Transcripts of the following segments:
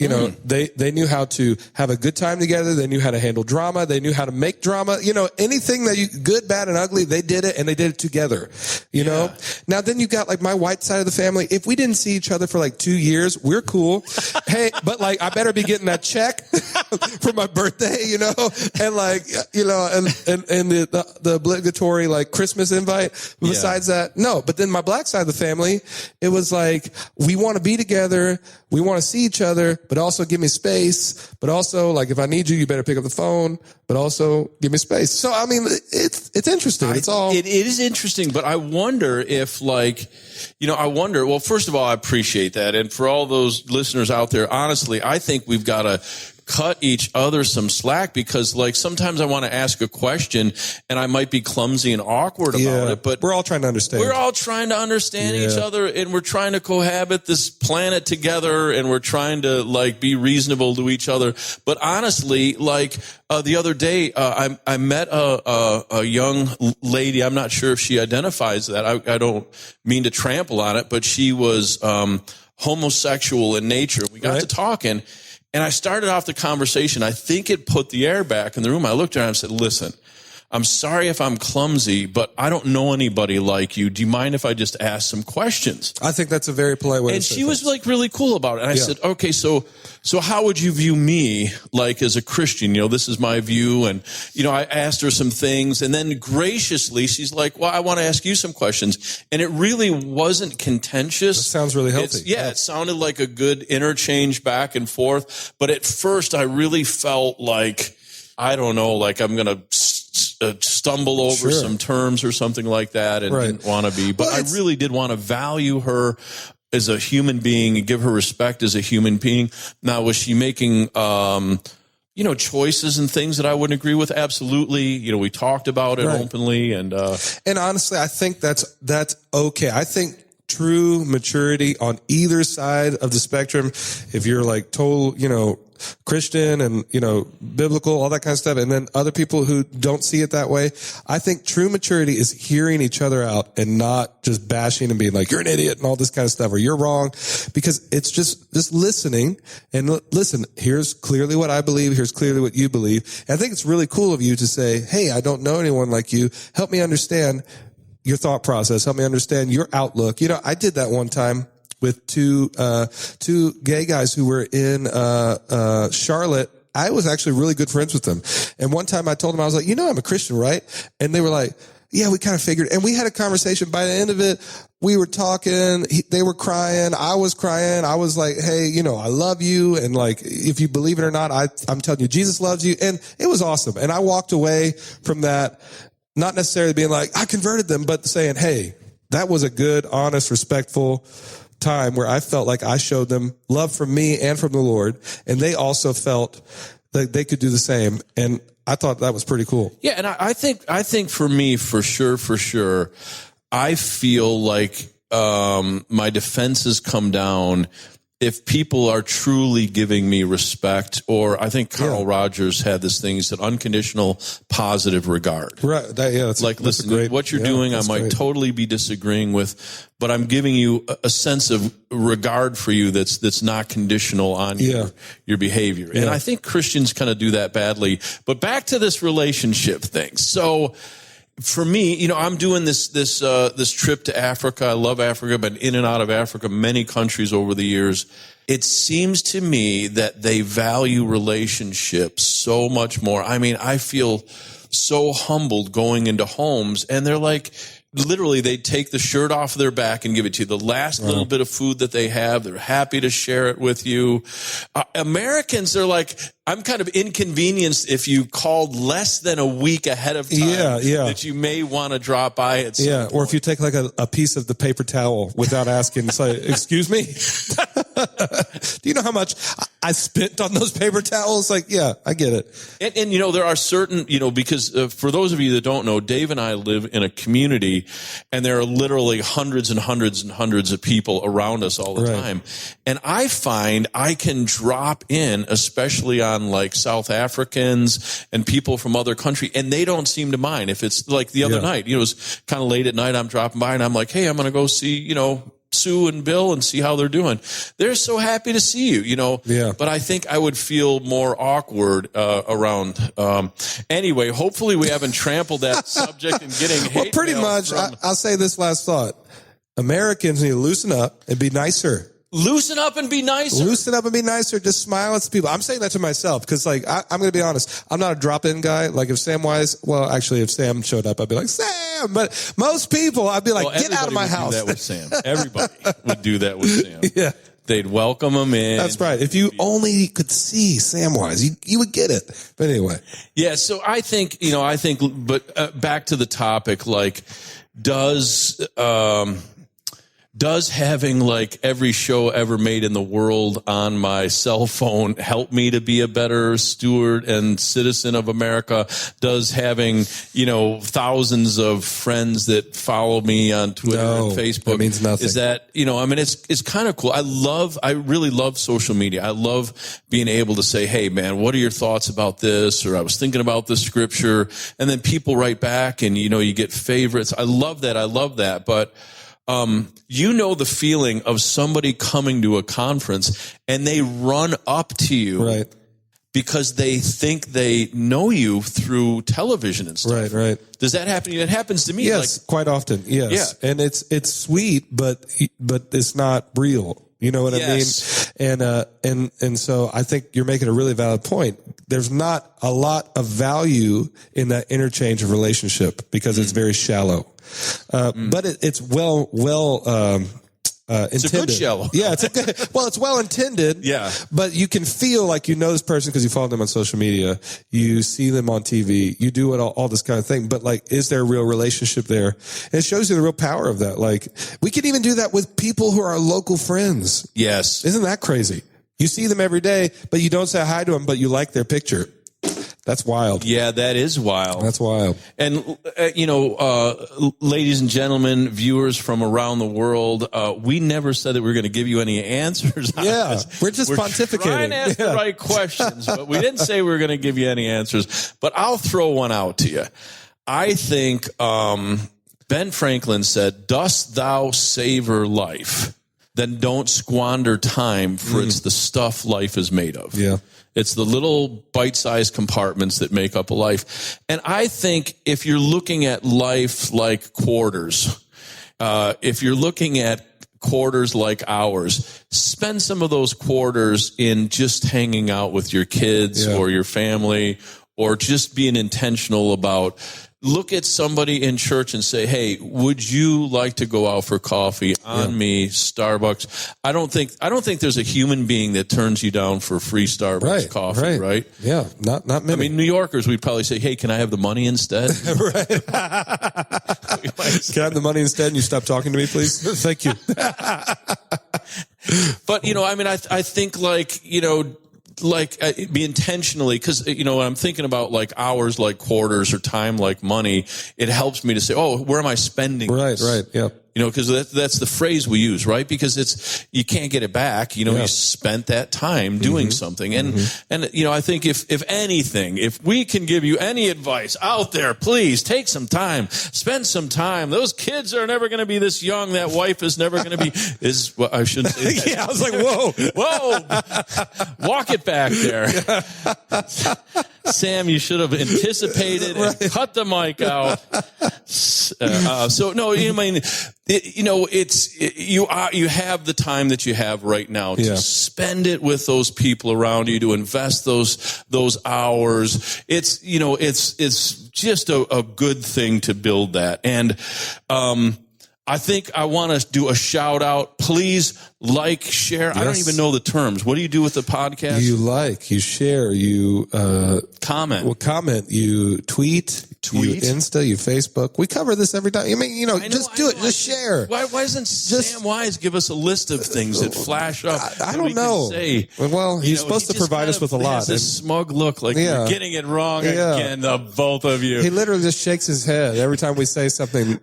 You know, they knew how to have a good time together. They knew how to handle drama. They knew how to make drama. You know, anything that good, bad, and ugly, they did it, and they did it together. You know? Now, then you got, like, my white side of the family. If we didn't see each other for, like, 2 years, we're cool. Hey, but, like, I better be getting that check for my birthday, you know? And, like, you know, and the obligatory, like, Christmas invite. Besides that, no. But then my black side of the family, it was like, we want to be together. We want to see each other, but also give me space. But also, like, if I need you, you better pick up the phone, but also give me space. So, I mean, it's interesting. It is interesting, but I wonder if, like, you know, well, first of all, I appreciate that. And for all those listeners out there, honestly, I think we've got to cut each other some slack, because, like, sometimes I want to ask a question and I might be clumsy and awkward about it, but we're all trying to understand. We're all trying to understand each other, and we're trying to cohabit this planet together, and we're trying to, like, be reasonable to each other. But honestly, like, the other day, I met a young lady. I'm not sure if she identifies that. I don't mean to trample on it, but she was homosexual in nature. We got to talking. And I started off the conversation. I think it put the air back in the room. I looked at her and I said, listen, I'm sorry if I'm clumsy, but I don't know anybody like you. Do you mind if I just ask some questions? I think that's a very polite way to say it. And she was, like, really cool about it. And I said, okay, so how would you view me, like, as a Christian? You know, this is my view. And, you know, I asked her some things, and then graciously she's like, well, I want to ask you some questions. And it really wasn't contentious. That sounds really healthy. It sounded like a good interchange back and forth. But at first I really felt like, I don't know, like I'm going to stumble over some terms or something like that, and didn't want to be. But I really did want to value her as a human being and give her respect as a human being. Now, was she making, you know, choices and things that I wouldn't agree with? Absolutely. You know, we talked about it openly. And honestly, I think that's okay. I think true maturity on either side of the spectrum, if you're, like, total, you know, Christian and, you know, biblical, all that kind of stuff, and then other people who don't see it that way, I think true maturity is hearing each other out and not just bashing and being like, you're an idiot and all this kind of stuff, or you're wrong, because it's just listening and listen, here's clearly what I believe, here's clearly what you believe. And I think it's really cool of you to say, hey, I don't know anyone like you. Help me understand your thought process. Help me understand your outlook. You know, I did that one time with two gay guys who were in Charlotte. I was actually really good friends with them. And one time I told them, I was like, you know, I'm a Christian, right? And they were like, yeah, we kind of figured. And we had a conversation. By the end of it, we were talking. They were crying. I was crying. I was like, hey, you know, I love you. And, like, if you believe it or not, I'm telling you, Jesus loves you. And it was awesome. And I walked away from that, not necessarily being like, I converted them, but saying, hey, that was a good, honest, respectful time where I felt like I showed them love from me and from the Lord, and they also felt that they could do the same. And I thought that was pretty cool. Yeah, and I think for me, for sure, I feel like my defenses come down if people are truly giving me respect, or I think Carl Rogers had this thing, he said, unconditional positive regard. Right. That's like, listen, what you're doing, I might totally be disagreeing with, but I'm giving you a sense of regard for you that's not conditional on your behavior. And I think Christians kind of do that badly. But back to this relationship thing. So, for me, you know, I'm doing this trip to Africa. I love Africa. I've been in and out of Africa, many countries over the years. It seems to me that they value relationships so much more. I mean, I feel so humbled going into homes, and they're like, literally, they take the shirt off their back and give it to you. The last little bit of food that they have, they're happy to share it with you. Americans are like, I'm kind of inconvenienced if you called less than a week ahead of time that you may want to drop by at some point. Or if you take, like, a piece of the paper towel without asking, it's like, excuse me? Do you know how much I spent on those paper towels? Like, yeah, I get it. And you know, there are certain, you know, because for those of you that don't know, Dave and I live in a community, and there are literally hundreds and hundreds and hundreds of people around us all the time. And I find I can drop in, especially on, like, South Africans and people from other countries, and they don't seem to mind. If it's like the other night, you know, it was kind of late at night, I'm dropping by and I'm like, hey, I'm going to go see, you know, Sue and Bill and see how they're doing. They're so happy to see you, Yeah. But I think I would feel more awkward around. Anyway, hopefully we haven't trampled that subject and getting hate. Well, pretty much, I'll say this last thought. Americans need to loosen up and be nicer. Loosen up and be nicer. Loosen up and be nicer. Just smile at people. I'm saying that to myself because, like, I'm going to be honest. I'm not a drop-in guy. Like, if if Sam showed up, I'd be like, Sam. But most people, I'd be like, get out of my house. Everybody would do that with Sam. Everybody would do that with Sam. Yeah. They'd welcome him in. That's right. If you only could see Samwise, you would get it. But anyway. Yeah. So I think, but back to the topic, like, does having like every show ever made in the world on my cell phone help me to be a better steward and citizen of America? Does having, thousands of friends that follow me on Twitter and Facebook, that means nothing. Is that, it's kind of cool. I really love social media. I love being able to say, hey man, what are your thoughts about this? Or I was thinking about this scripture, and then people write back and, you get favorites. I love that. But, the feeling of somebody coming to a conference and they run up to you, right? Because they think they know you through television and stuff. Right. Does that happen? It happens to me. Yes, quite often. Yes. Yeah. And it's sweet, but it's not real. You know what yes. I mean? And so I think you're making a really valid point. There's not a lot of value in that interchange of relationship because it's very shallow. But it's well intended. It's a good shallow. Yeah, it's well intended. Yeah. But you can feel like you know this person because you follow them on social media. You see them on TV. You do all this kind of thing. But like, is there a real relationship there? And it shows you the real power of that. Like, we can even do that with people who are our local friends. Yes. Isn't that crazy? You see them every day, but you don't say hi to them, but you like their picture. That's wild. Yeah, that is wild. That's wild. And, ladies and gentlemen, viewers from around the world, we never said that we were going to give you any answers on this. We're just pontificating. We're trying to ask the right questions, but we didn't say we were going to give you any answers. But I'll throw one out to you. I think Ben Franklin said, "Dost thou savor life? Then don't squander time, for it's the stuff life is made of." Yeah. It's the little bite-sized compartments that make up a life. And I think if you're looking at life like quarters, if you're looking at quarters like ours, spend some of those quarters in just hanging out with your kids or your family, or just being intentional about, look at somebody in church and say, hey, would you like to go out for coffee on me, Starbucks? I don't think there's a human being that turns you down for free Starbucks coffee, right? Yeah, not many. I mean, New Yorkers, we'd probably say, hey, can I have the money instead? Right. Can I have the money instead and you stop talking to me, please? Thank you. But, I think be intentionally, because, when I'm thinking about like hours like quarters or time like money, it helps me to say, oh, where am I spending this? Right, yeah. Because that's the phrase we use, right? Because you can't get it back. You spent that time doing something. And I think if anything, if we can give you any advice out there, please take some time, spend some time. Those kids are never going to be this young. That wife is never going to be, I shouldn't say that. Yeah, I was like, whoa, walk it back there. Sam, you should have anticipated and cut the mic out. You have the time that you have right now to spend it with those people around you, to invest those hours. It's just a good thing to build that. And, I think I want to do a shout out. Please like, share. Yes. I don't even know the terms. What do you do with the podcast? You like, you share, you comment. Well, comment. You tweet. You Insta, you Facebook. We cover this every time. Just do it. Just share. Why doesn't Sam Wise give us a list of things that flash up? I don't know. He's supposed to provide us with a lot. This smug look, like you're getting it wrong again, the both of you. He literally just shakes his head every time we say something,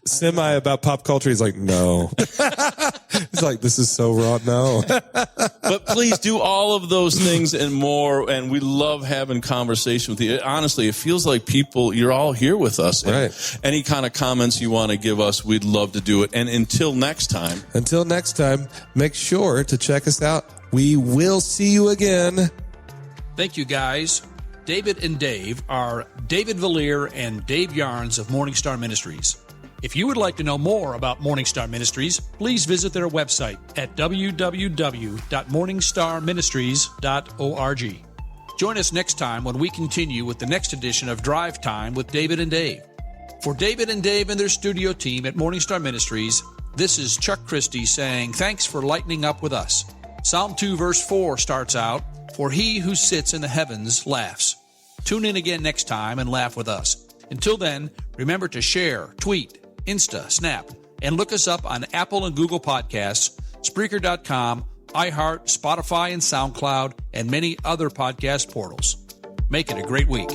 semi about pop culture. He's like, no. He's like, this is so raw. No. But please do all of those things and more. And we love having conversation with you. Honestly, it feels like you're all here with us. Right. Any kind of comments you want to give us, we'd love to do it. And until next time, make sure to check us out. We will see you again. Thank you, guys. David and Dave are David Vallier and Dave Yarnes of Morningstar Ministries. If you would like to know more about Morningstar Ministries, please visit their website at www.morningstarministries.org. Join us next time when we continue with the next edition of Drive Time with David and Dave. For David and Dave and their studio team at Morningstar Ministries, this is Chuck Christie saying thanks for lightening up with us. Psalm 2 verse 4 starts out, "For he who sits in the heavens laughs." Tune in again next time and laugh with us. Until then, remember to share, tweet, Insta, Snap, and look us up on Apple and Google Podcasts, Spreaker.com, iHeart, Spotify, and SoundCloud, and many other podcast portals. Make it a great week.